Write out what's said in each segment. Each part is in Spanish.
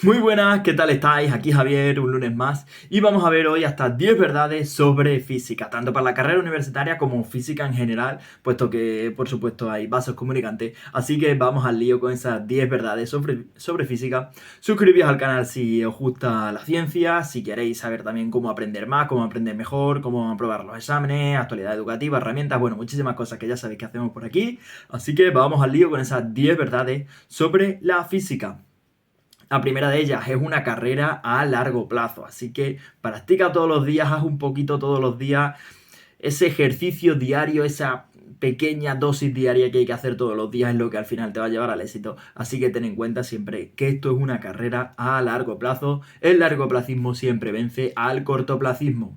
Muy buenas, ¿qué tal estáis? Aquí Javier, un lunes más, y vamos a ver hoy hasta 10 verdades sobre física, tanto para la carrera universitaria como física en general, puesto que, por supuesto, hay vasos comunicantes, así que vamos al lío con esas 10 verdades sobre física. Suscribíos al canal si os gusta la ciencia, si queréis saber también cómo aprender más, cómo aprender mejor, cómo aprobar los exámenes, actualidad educativa, herramientas, bueno, muchísimas cosas que ya sabéis que hacemos por aquí, así que vamos al lío con esas 10 verdades sobre la física. La primera de ellas es una carrera a largo plazo, así que practica todos los días, haz un poquito todos los días, ese ejercicio diario, esa pequeña dosis diaria que hay que hacer todos los días es lo que al final te va a llevar al éxito. Así que ten en cuenta siempre que esto es una carrera a largo plazo. El largoplacismo siempre vence al cortoplacismo.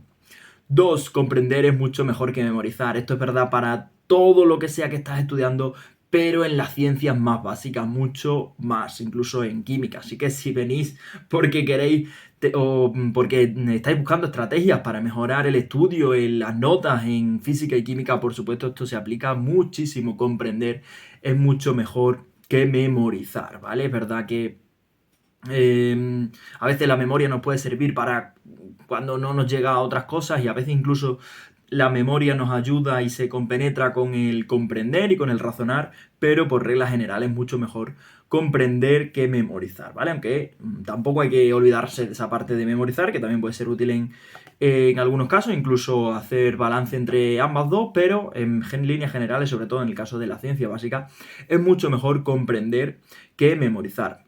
Dos, comprender es mucho mejor que memorizar. Esto es verdad para todo lo que sea que estás estudiando, pero en las ciencias más básicas, mucho más, incluso en química. Así que si venís porque queréis o porque estáis buscando estrategias para mejorar el estudio, en las notas en física y química, por supuesto, esto se aplica muchísimo. Comprender es mucho mejor que memorizar, ¿vale? Es verdad que a veces la memoria nos puede servir para cuando no nos llega a otras cosas y a veces incluso la memoria nos ayuda y se compenetra con el comprender y con el razonar, pero por regla general es mucho mejor comprender que memorizar, ¿vale? Aunque tampoco hay que olvidarse de esa parte de memorizar, que también puede ser útil en algunos casos, incluso hacer balance entre ambas dos, pero en líneas generales, sobre todo en el caso de la ciencia básica, es mucho mejor comprender que memorizar.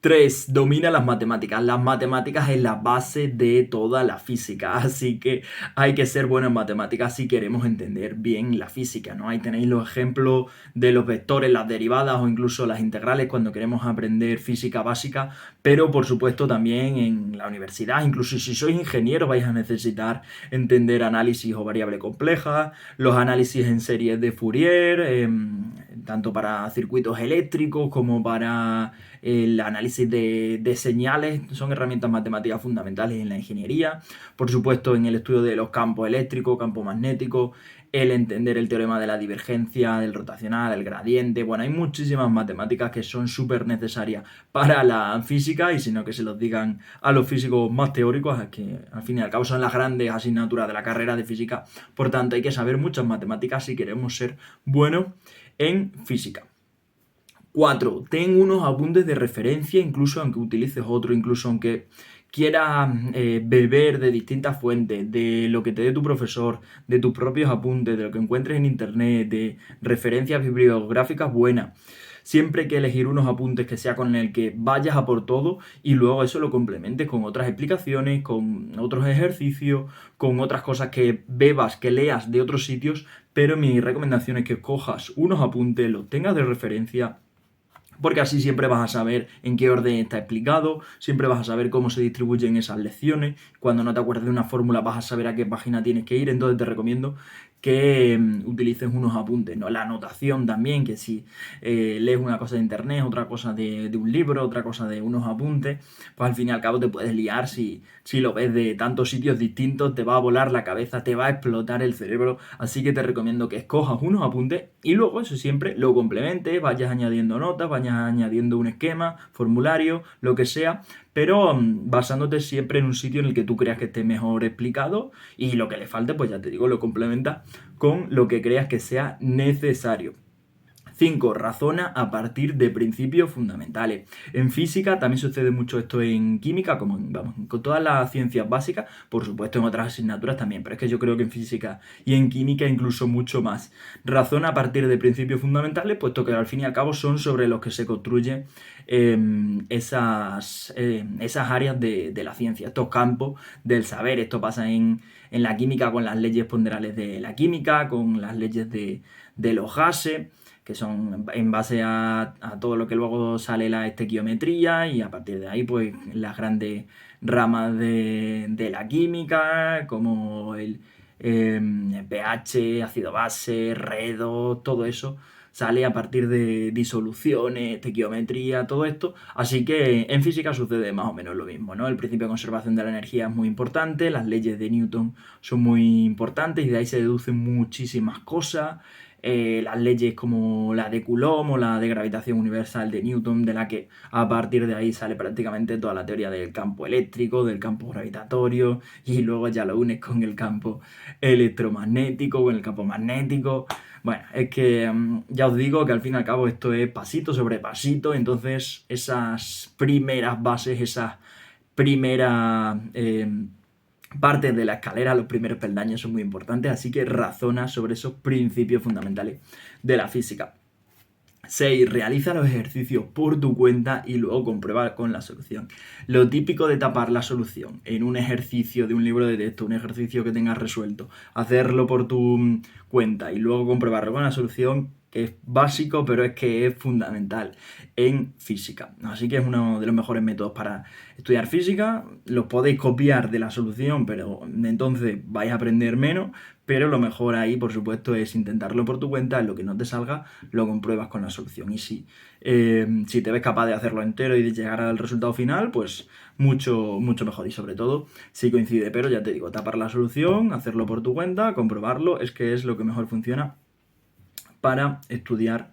3. Domina las matemáticas. Las matemáticas es la base de toda la física, así que hay que ser bueno en matemáticas si queremos entender bien la física, ¿no? Ahí tenéis los ejemplos de los vectores, las derivadas o incluso las integrales cuando queremos aprender física básica, pero por supuesto también en la universidad, incluso si sois ingenieros vais a necesitar entender análisis o variable compleja, los análisis en series de Fourier, tanto para circuitos eléctricos como para el análisis de señales, son herramientas matemáticas fundamentales en la ingeniería, por supuesto en el estudio de los campos eléctricos, campos magnéticos, el entender el teorema de la divergencia, del rotacional, el gradiente, bueno, hay muchísimas matemáticas que son súper necesarias para la física y sino que se los digan a los físicos más teóricos, que al fin y al cabo son las grandes asignaturas de la carrera de física, por tanto hay que saber muchas matemáticas si queremos ser buenos en física. 4. Ten unos apuntes de referencia, incluso aunque utilices otro, incluso aunque quieras beber de distintas fuentes, de lo que te dé tu profesor, de tus propios apuntes, de lo que encuentres en internet, de referencias bibliográficas buenas. Siempre hay que elegir unos apuntes que sea con el que vayas a por todo y luego eso lo complementes con otras explicaciones, con otros ejercicios, con otras cosas que bebas, que leas de otros sitios, pero mi recomendación es que cojas unos apuntes, los tengas de referencia porque así siempre vas a saber en qué orden está explicado, siempre vas a saber cómo se distribuyen esas lecciones, cuando no te acuerdes de una fórmula vas a saber a qué página tienes que ir, entonces te recomiendo que utilices unos apuntes, ¿no? La anotación también, que si lees una cosa de internet, otra cosa de un libro, otra cosa de unos apuntes, pues al fin y al cabo te puedes liar si lo ves de tantos sitios distintos, te va a volar la cabeza, te va a explotar el cerebro, así que te recomiendo que escojas unos apuntes y luego eso siempre lo complementes, vayas añadiendo notas, vayas añadiendo un esquema, formulario, lo que sea, pero basándote siempre en un sitio en el que tú creas que esté mejor explicado y lo que le falte, pues ya te digo, lo complementas con lo que creas que sea necesario. 5. Razona a partir de principios fundamentales. En física también sucede mucho esto en química, como vamos, con todas las ciencias básicas, por supuesto en otras asignaturas también, pero es que yo creo que en física y en química incluso mucho más. Razona a partir de principios fundamentales, puesto que al fin y al cabo son sobre los que se construyen esas áreas de la ciencia, estos campos del saber. Esto pasa en la química con las leyes ponderales de la química, con las leyes de los gases, que son en base a todo lo que luego sale la estequiometría y a partir de ahí pues las grandes ramas de la química como el pH, ácido base, redo, todo eso sale a partir de disoluciones, estequiometría, todo esto. Así que en física sucede más o menos lo mismo, ¿no? El principio de conservación de la energía es muy importante, las leyes de Newton son muy importantes y de ahí se deducen muchísimas cosas. las leyes como la de Coulomb o la de gravitación universal de Newton, de la que a partir de ahí sale prácticamente toda la teoría del campo eléctrico, del campo gravitatorio, y luego ya lo unes con el campo electromagnético, con el campo magnético. Bueno, es que ya os digo que al fin y al cabo esto es pasito sobre pasito, entonces esas primeras bases, esas primeras partes de la escalera, los primeros peldaños son muy importantes, así que razona sobre esos principios fundamentales de la física. 6. Realiza los ejercicios por tu cuenta y luego comprueba con la solución. Lo típico de tapar la solución en un ejercicio de un libro de texto, un ejercicio que tengas resuelto, hacerlo por tu cuenta y luego comprobarlo con la solución, que es básico, pero es que es fundamental en física. Así que es uno de los mejores métodos para estudiar física. Los podéis copiar de la solución, pero entonces vais a aprender menos. Pero lo mejor ahí, por supuesto, es intentarlo por tu cuenta, en lo que no te salga, lo compruebas con la solución. Y si te ves capaz de hacerlo entero y de llegar al resultado final, pues mucho, mucho mejor. Y sobre todo, si coincide. Pero ya te digo, tapar la solución, hacerlo por tu cuenta, comprobarlo, es que es lo que mejor funciona para estudiar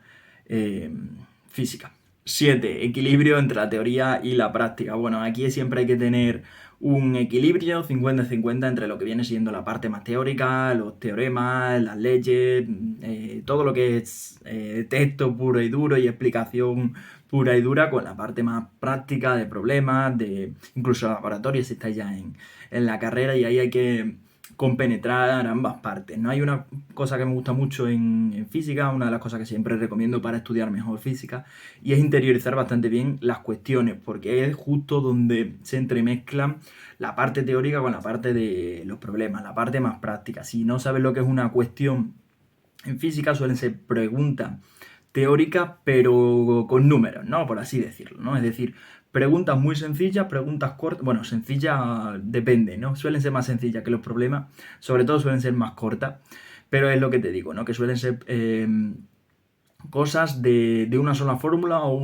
física. 7. Equilibrio entre la teoría y la práctica. Bueno, aquí siempre hay que tener un equilibrio 50-50 entre lo que viene siendo la parte más teórica, los teoremas, las leyes, todo lo que es texto puro y duro y explicación pura y dura, con la parte más práctica de problemas, de incluso laboratorios si estáis ya en la carrera, y ahí hay que compenetrar ambas partes. No hay una cosa que me gusta mucho en física, una de las cosas que siempre recomiendo para estudiar mejor física, y es interiorizar bastante bien las cuestiones, porque es justo donde se entremezclan la parte teórica con la parte de los problemas, la parte más práctica. Si no sabes lo que es una cuestión en física, suelen ser preguntas teóricas, pero con números, ¿no? Por así decirlo, ¿no? Es decir, preguntas muy sencillas, preguntas cortas, bueno, sencillas depende, ¿no? Suelen ser más sencillas que los problemas, sobre todo suelen ser más cortas, pero es lo que te digo, ¿no? Que suelen ser cosas de una sola fórmula o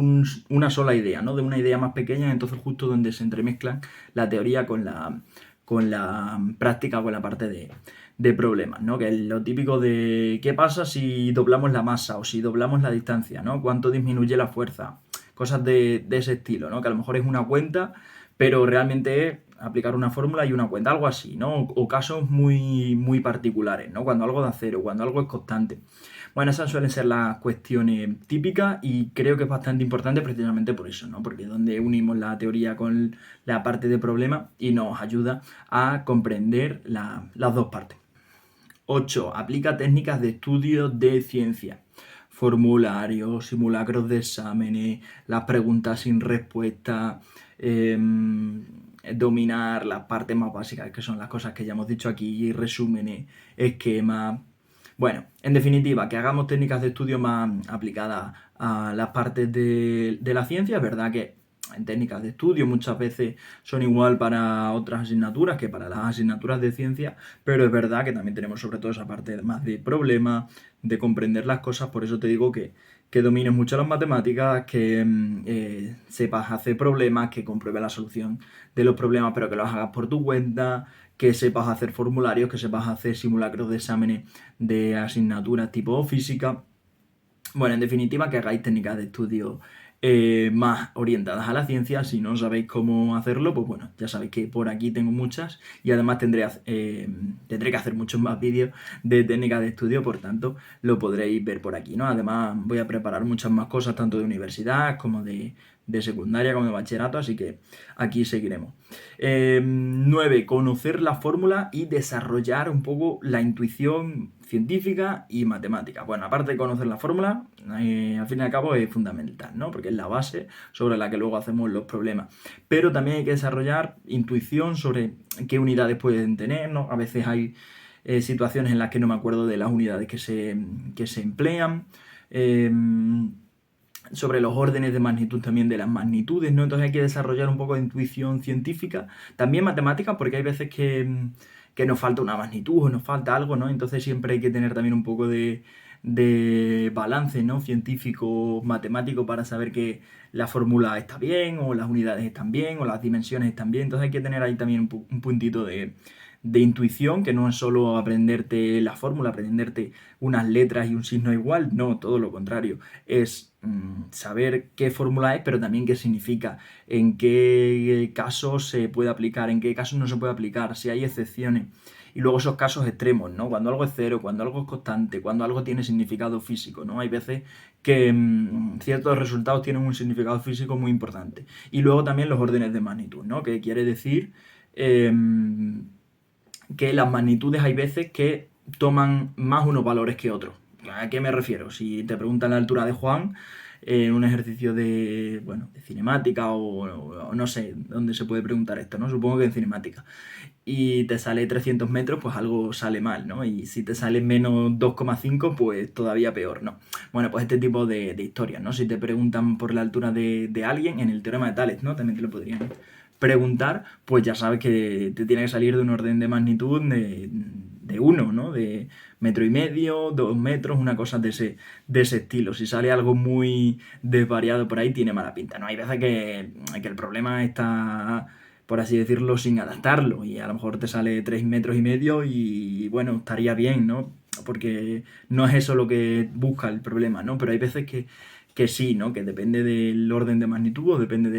una sola idea, ¿no? De una idea más pequeña, entonces justo donde se entremezclan la teoría con la práctica, con la parte de problemas, ¿no? Que es lo típico de qué pasa si doblamos la masa o si doblamos la distancia, ¿no? Cuánto disminuye la fuerza, cosas de ese estilo, ¿no? Que a lo mejor es una cuenta, pero realmente es aplicar una fórmula y una cuenta, algo así, ¿no? O casos muy, muy particulares, ¿no? Cuando algo da cero, cuando algo es constante. Bueno, esas suelen ser las cuestiones típicas y creo que es bastante importante precisamente por eso, ¿no? Porque es donde unimos la teoría con la parte de problema y nos ayuda a comprender las dos partes. 8. Aplica técnicas de estudio de ciencia. Formularios, simulacros de exámenes, las preguntas sin respuesta, dominar las partes más básicas, que son las cosas que ya hemos dicho aquí, resúmenes, esquemas. Bueno, en definitiva, que hagamos técnicas de estudio más aplicadas a las partes de la ciencia. Es verdad que en técnicas de estudio muchas veces son igual para otras asignaturas que para las asignaturas de ciencia, pero es verdad que también tenemos sobre todo esa parte más de problemas, de comprender las cosas. Por eso te digo que domines mucho las matemáticas, que sepas hacer problemas, que compruebes la solución de los problemas, pero que los hagas por tu cuenta, que sepas hacer formularios, que sepas hacer simulacros de exámenes de asignaturas tipo física. Bueno, en definitiva, que hagáis técnicas de estudio más orientadas a la ciencia. Si no sabéis cómo hacerlo, pues bueno, ya sabéis que por aquí tengo muchas, y además tendré que hacer muchos más vídeos de técnicas de estudio, por tanto lo podréis ver por aquí, ¿no? Además voy a preparar muchas más cosas, tanto de universidad como de secundaria como de bachillerato, así que aquí seguiremos. 9. Conocer la fórmula y desarrollar un poco la intuición científica y matemática. Bueno, aparte de conocer la fórmula, al fin y al cabo es fundamental, ¿no? Porque es la base sobre la que luego hacemos los problemas. Pero también hay que desarrollar intuición sobre qué unidades pueden tener, ¿no? A veces hay situaciones en las que no me acuerdo de las unidades que se emplean. Sobre los órdenes de magnitud también de las magnitudes, ¿no? Entonces hay que desarrollar un poco de intuición científica, también matemática, porque hay veces que nos falta una magnitud o nos falta algo, ¿no? Entonces siempre hay que tener también un poco de balance, ¿no? Científico, matemático, para saber que la fórmula está bien, o las unidades están bien, o las dimensiones están bien. Entonces hay que tener ahí también un puntito de intuición, que no es solo aprenderte la fórmula, aprenderte unas letras y un signo igual, no, todo lo contrario, es saber qué fórmula es, pero también qué significa, en qué casos se puede aplicar, en qué casos no se puede aplicar, si hay excepciones. Y luego esos casos extremos, ¿no? Cuando algo es cero, cuando algo es constante, cuando algo tiene significado físico, ¿no? Hay veces que ciertos resultados tienen un significado físico muy importante. Y luego también los órdenes de magnitud, ¿no? Que quiere decir que las magnitudes hay veces que toman más unos valores que otros. ¿A qué me refiero? Si te preguntan la altura de Juan en un ejercicio de, bueno, de cinemática o no sé dónde se puede preguntar esto, ¿no? Supongo que en cinemática. Y te sale 300 metros, pues algo sale mal, ¿no? Y si te sale menos 2,5, pues todavía peor, ¿no? Bueno, pues este tipo de historias, ¿no? Si te preguntan por la altura de alguien, en el teorema de Tales, ¿no? También te lo podrían preguntar, pues ya sabes que te tiene que salir de un orden de magnitud de 1, ¿no? De metro y medio, 2 metros, una cosa de ese estilo. Si sale algo muy desvariado por ahí, tiene mala pinta, ¿no? Hay veces que el problema está, por así decirlo, sin adaptarlo, y a lo mejor te sale 3,5 metros y bueno, estaría bien, ¿no? Porque no es eso lo que busca el problema, ¿no? Pero hay veces que sí, ¿no? Que depende del orden de magnitud o depende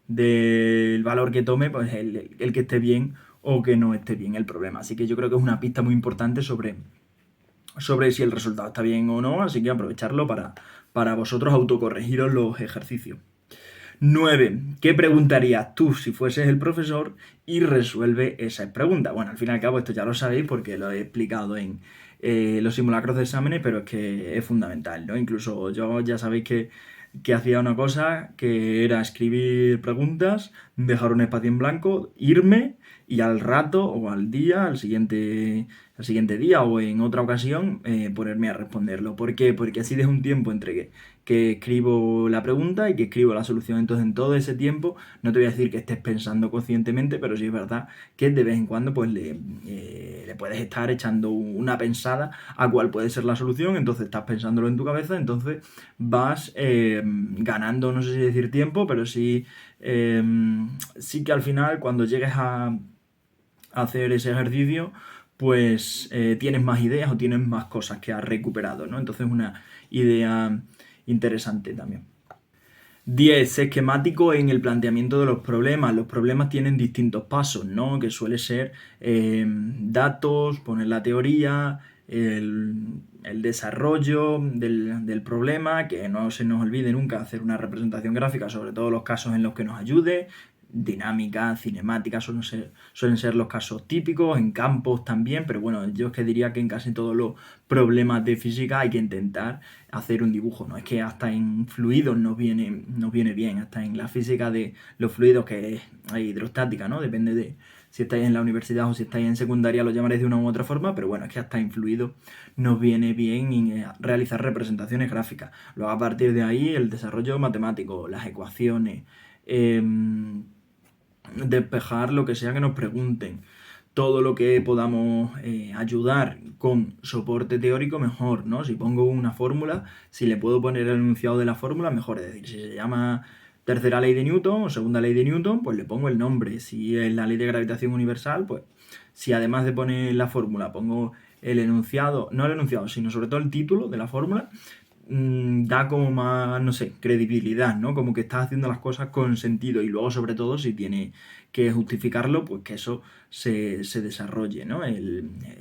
del valor que tome, pues el que esté bien o que no esté bien el problema. Así que yo creo que es una pista muy importante sobre si el resultado está bien o no, así que aprovecharlo para vosotros autocorregiros los ejercicios. 9. ¿Qué preguntarías tú si fueses el profesor y resuelve esa pregunta? Bueno, al fin y al cabo esto ya lo sabéis porque lo he explicado en los simulacros de exámenes, pero es que es fundamental, ¿no? Incluso yo ya sabéis que hacía una cosa que era escribir preguntas, dejar un espacio en blanco, irme y al rato o al día, al siguiente día o en otra ocasión ponerme a responderlo. ¿Por qué? Porque así dejo un tiempo entre que escribo la pregunta y que escribo la solución. Entonces, en todo ese tiempo, no te voy a decir que estés pensando conscientemente, pero sí es verdad que de vez en cuando pues le puedes estar echando una pensada a cuál puede ser la solución. Entonces, estás pensándolo en tu cabeza, entonces vas ganando, no sé si decir tiempo, pero sí que al final, cuando llegues a hacer ese ejercicio, pues tienes más ideas o tienes más cosas que has recuperado, ¿no? Entonces, una idea interesante también. 10. Esquemático en el planteamiento de los problemas. Los problemas tienen distintos pasos, ¿no? Que suele ser datos, poner la teoría, el desarrollo del problema, que no se nos olvide nunca hacer una representación gráfica sobre todos los casos en los que nos ayude, dinámica, cinemática, suelen ser los casos típicos, en campos también, pero bueno, yo es que diría que en casi todos los problemas de física hay que intentar hacer un dibujo, ¿no? Es que hasta en fluidos nos viene bien, hasta en la física de los fluidos, que es hidrostática, ¿no? Depende de si estáis en la universidad o si estáis en secundaria, lo llamaréis de una u otra forma, pero bueno, es que hasta en fluidos nos viene bien realizar representaciones gráficas. Luego a partir de ahí el desarrollo matemático, las ecuaciones, despejar lo que sea que nos pregunten, todo lo que podamos ayudar con soporte teórico, mejor, ¿no? Si pongo una fórmula, si le puedo poner el enunciado de la fórmula, mejor. Es decir, si se llama tercera ley de Newton o segunda ley de Newton, pues le pongo el nombre. Si es la ley de gravitación universal, pues si además de poner la fórmula pongo el enunciado, no el enunciado, sino sobre todo el título de la fórmula, da como más, no sé, credibilidad, ¿no? Como que estás haciendo las cosas con sentido y luego sobre todo si tiene que justificarlo, pues que eso se desarrolle, ¿no?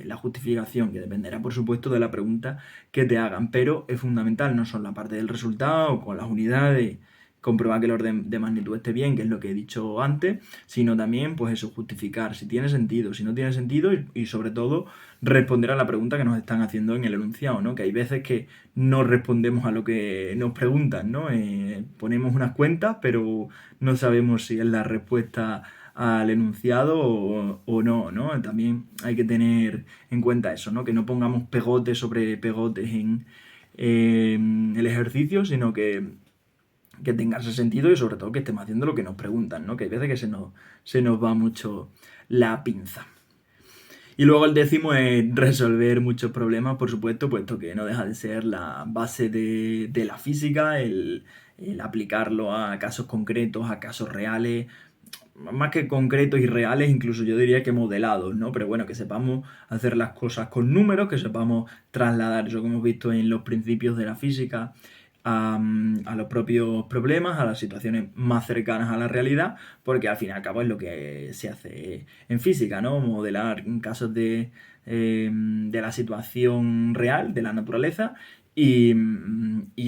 La justificación, que dependerá por supuesto de la pregunta que te hagan, pero es fundamental, no solo la parte del resultado con las unidades, comprobar que el orden de magnitud esté bien, que es lo que he dicho antes, sino también, pues eso, justificar si tiene sentido, si no tiene sentido y sobre todo responder a la pregunta que nos están haciendo en el enunciado, ¿no? Que hay veces que no respondemos a lo que nos preguntan, ¿no? Ponemos unas cuentas, pero no sabemos si es la respuesta al enunciado o no, ¿no? También hay que tener en cuenta eso, ¿no? Que no pongamos pegotes sobre pegotes en el ejercicio, sino que tenga ese sentido y sobre todo que estemos haciendo lo que nos preguntan, ¿no? Que hay veces que se nos va mucho la pinza. Y luego el décimo es resolver muchos problemas, por supuesto, puesto que no deja de ser la base de la física, el aplicarlo a casos concretos, a casos reales. más que concretos y reales, incluso yo diría que modelados, ¿no? Pero bueno, que sepamos hacer las cosas con números, que sepamos trasladar eso que hemos visto en los principios de la física a los propios problemas, a las situaciones más cercanas a la realidad, porque al fin y al cabo es lo que se hace en física, ¿no? Modelar casos de la situación real, de la naturaleza, y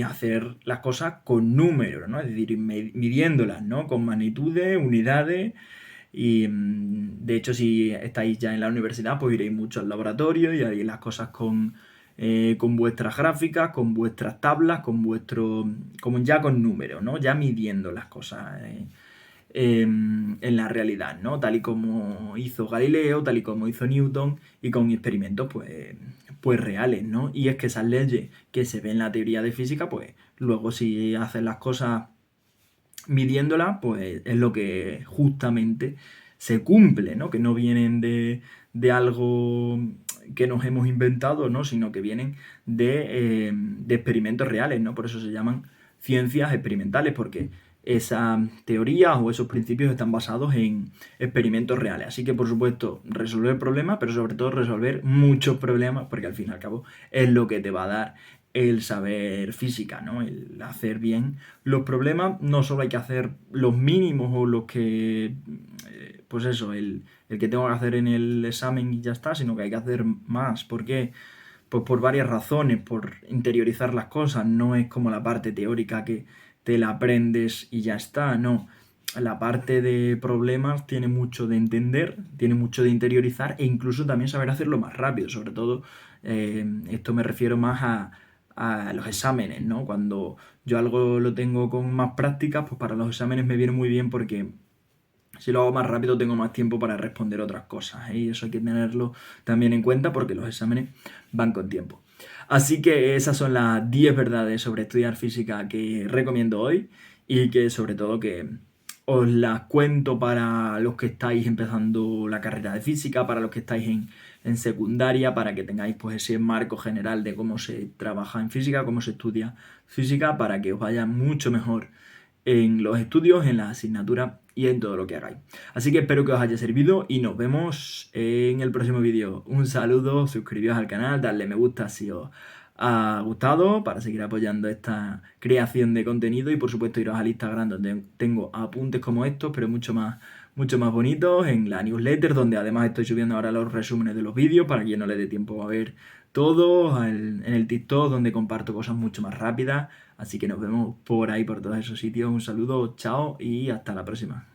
hacer las cosas con números, ¿no? Es decir, midiéndolas, ¿no? Con magnitudes, unidades. Y de hecho, si estáis ya en la universidad, pues iréis mucho al laboratorio y haréis las cosas con vuestras gráficas, con vuestras tablas, como ya con números, ¿no? Ya midiendo las cosas en la realidad, ¿no? Tal y como hizo Galileo, tal y como hizo Newton y con experimentos pues reales, ¿no? Y es que esas leyes que se ven en la teoría de física, pues luego si haces las cosas midiéndolas, pues es lo que justamente se cumple, ¿no? Que no vienen de algo que nos hemos inventado, ¿no? Sino que vienen de experimentos reales, ¿no? Por eso se llaman ciencias experimentales, porque esas teorías o esos principios están basados en experimentos reales. Así que, por supuesto, resolver problemas, pero sobre todo resolver muchos problemas, porque al fin y al cabo es lo que te va a dar el saber física, ¿no? El hacer bien los problemas. No solo hay que hacer los mínimos o los que, pues eso, el que tengo que hacer en el examen y ya está, sino que hay que hacer más. ¿Por qué? Pues por varias razones, por interiorizar las cosas. No es como la parte teórica que te la aprendes y ya está, no. La parte de problemas tiene mucho de entender, tiene mucho de interiorizar e incluso también saber hacerlo más rápido. Sobre todo, esto me refiero más a los exámenes, ¿no? Cuando yo algo lo tengo con más prácticas, pues para los exámenes me viene muy bien porque si lo hago más rápido tengo más tiempo para responder otras cosas, ¿eh? Y eso hay que tenerlo también en cuenta porque los exámenes van con tiempo. Así que esas son las 10 verdades sobre estudiar física que recomiendo hoy y que sobre todo que os las cuento para los que estáis empezando la carrera de física, para los que estáis en secundaria, para que tengáis pues ese marco general de cómo se trabaja en física, cómo se estudia física, para que os vaya mucho mejor en los estudios, en las asignaturas y en todo lo que hagáis. Así que espero que os haya servido y nos vemos en el próximo vídeo. Un saludo, suscribíos al canal, darle me gusta si os ha gustado para seguir apoyando esta creación de contenido y por supuesto iros al Instagram donde tengo apuntes como estos, pero mucho más bonitos, en la newsletter donde además estoy subiendo ahora los resúmenes de los vídeos para quien no le dé tiempo a ver todo, en el TikTok donde comparto cosas mucho más rápidas. Así que nos vemos por ahí, por todos esos sitios. Un saludo, chao y hasta la próxima.